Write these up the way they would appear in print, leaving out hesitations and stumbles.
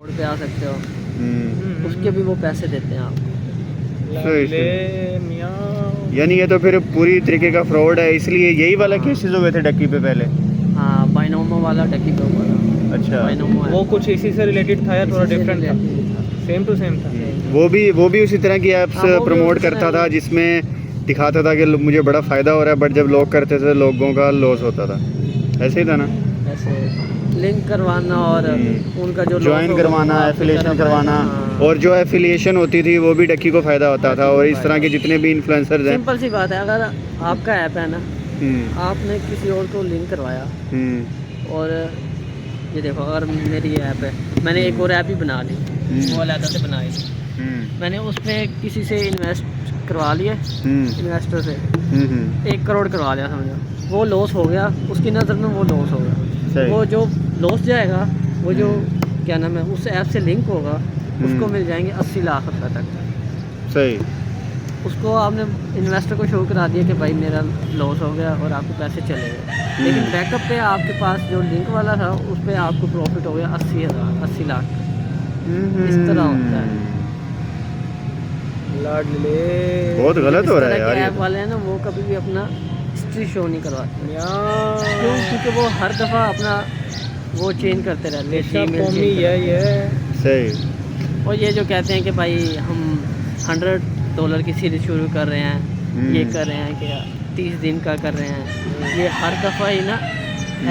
Road पे आ सकते हो, उसके भी वो पैसे देते हैं आपको। यानी ये तो फिर पूरी तरीके का फ्रॉड है, इसलिए यही वाला केसेस हुए थे डक्की पे पहले। हाँ, बाइनोमो वाला डक्की पे हुआ था। अच्छा, बाइनोमो वो कुछ इसी से रिलेटेड था या थोड़ा डिफरेंट था? सेम टू सेम था। वो भी उसी तरह की एप्स हाँ, वो भी प्रमोट उसी तरह करता था की। जिसमें दिखाता था कि मुझे बड़ा फ़ायदा हो रहा है, बट जब लोग करते थे लोगों का लॉस होता था। ऐसे ही था ना? ऐसे लिंक करवाना और उनका जो ज्वाइन करवाना, एफिलिएशन करवाना, और जो एफिलिएशन होती थी वो भी डक्की को फ़ायदा होता था। और इस तरह के जितने भी इन्फ्लुएंसर्स हैं, सिंपल सी बात है, अगर आपका ऐप है ना, आपने किसी और को लिंक करवाया और ये देखो, अगर मेरी ऐप है, मैंने एक और ऐप ही बना ली, वो अलग से बनाई, मैंने उसमें किसी से इन्वेस्ट करवा लिए, इन्वेस्टर से 1 करोड़ करवा लिया, समझो वो लॉस हो गया, उसकी नज़र में वो लॉस हो गया। वो जो लॉस जाएगा, वो जो क्या नाम है उस ऐप से लिंक होगा, उसको मिल जाएंगे 80 लाख रुपए तक। सही। उसको आपने इन्वेस्टर को शो करा दिया कि भाई मेरा लॉस हो गया और आपको पैसे चले गए, लेकिन बैकअप पे आपके पास जो लिंक वाला था उस पर आपको प्रॉफिट हो गया 80 लाख। इस तरह होता है। बहुत गलत हो रहा है यार। ऐप वाले हैं ना, वो कभी भी अपना हिस्ट्री शो नहीं करवाते क्यों? क्योंकि वो हर दफ़ा अपना वो चेंज करते रहते हैं। सही। और ये जो कहते हैं कि भाई हम $100 की सीरीज शुरू कर रहे हैं, ये कर रहे हैं कि 30 दिन का कर रहे हैं, ये हर दफ़ा ही ना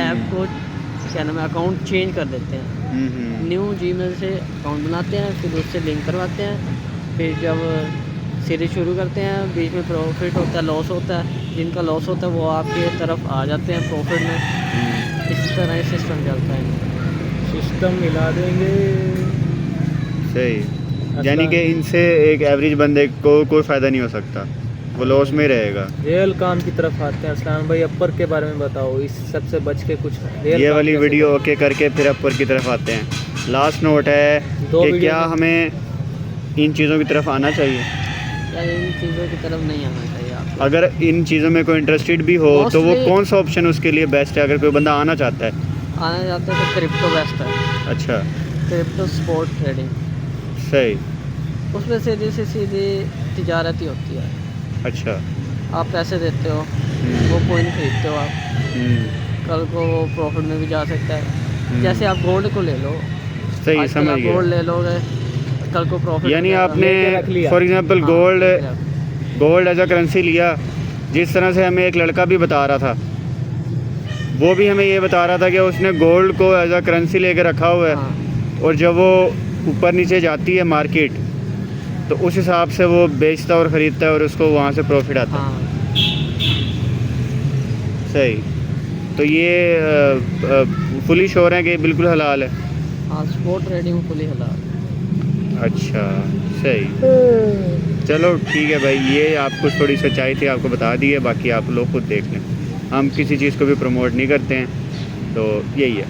ऐप को क्या नाम है अकाउंट चेंज कर देते हैं। न्यू जीमेल से अकाउंट बनाते हैं, फिर उससे लिंक करवाते हैं, फिर जब सीरीज शुरू करते हैं बीच में प्रॉफिट होता है, लॉस होता है, जिनका लॉस होता है वो आपके तरफ आ जाते हैं प्रॉफिट में। इस तरह से सिस्टम चलता है, सिस्टम मिला देंगे। सही। यानी कि इनसे एक एवरेज बंदे को कोई फ़ायदा नहीं हो सकता, वो लॉस में रहेगा। रियल काम की तरफ आते हैं। अस्लान भाई, अपर के बारे में बताओ, इस सबसे बच के कुछ ये वाली वीडियो ओके करके फिर अपर की तरफ आते हैं। लास्ट नोट है कि क्या हमें इन चीज़ों की तरफ आना चाहिए? या इन चीज़ों की तरफ नहीं आना चाहिए आपको। अगर इन चीज़ों में कोई इंटरेस्टेड भी हो तो वो कौन सा ऑप्शन उसके लिए बेस्ट है, अगर कोई बंदा आना चाहता है? आना चाहता है तो क्रिप्टो बेस्ट है। अच्छा, क्रिप्टो स्पॉट ट्रेडिंग, सही। उसमें सीधी तिजारत ही होती है। अच्छा, आप पैसे देते हो, वो कॉइन खरीदते हो आप, कल को वो प्रॉफिट में भी जा सकता है। जैसे आप गोल्ड को ले लो, सही, समझ गया। गोल्ड ले लोगे, कल को प्रॉफिट, यानी आपने for example gold as a currency लिया। जिस तरह से हमें एक लड़का भी बता रहा था, वो भी हमें ये बता रहा था कि उसने गोल्ड को एज अ करेंसी लेके रखा हुआ है, और जब वो ऊपर नीचे जाती है मार्केट तो उस हिसाब से वो बेचता और ख़रीदता है और उसको वहाँ से प्रॉफिट आता है। सही। तो ये फुली श्योर है कि बिल्कुल हलाल है? हाँ, स्पॉट ट्रेडिंग फुली हलाल। अच्छा, सही। चलो ठीक है भाई, ये आपको थोड़ी सच्चाई थी, आपको बता दी है, बाकी आप लोग खुद देख लें। हम किसी चीज़ को भी प्रमोट नहीं करते हैं, तो यही है।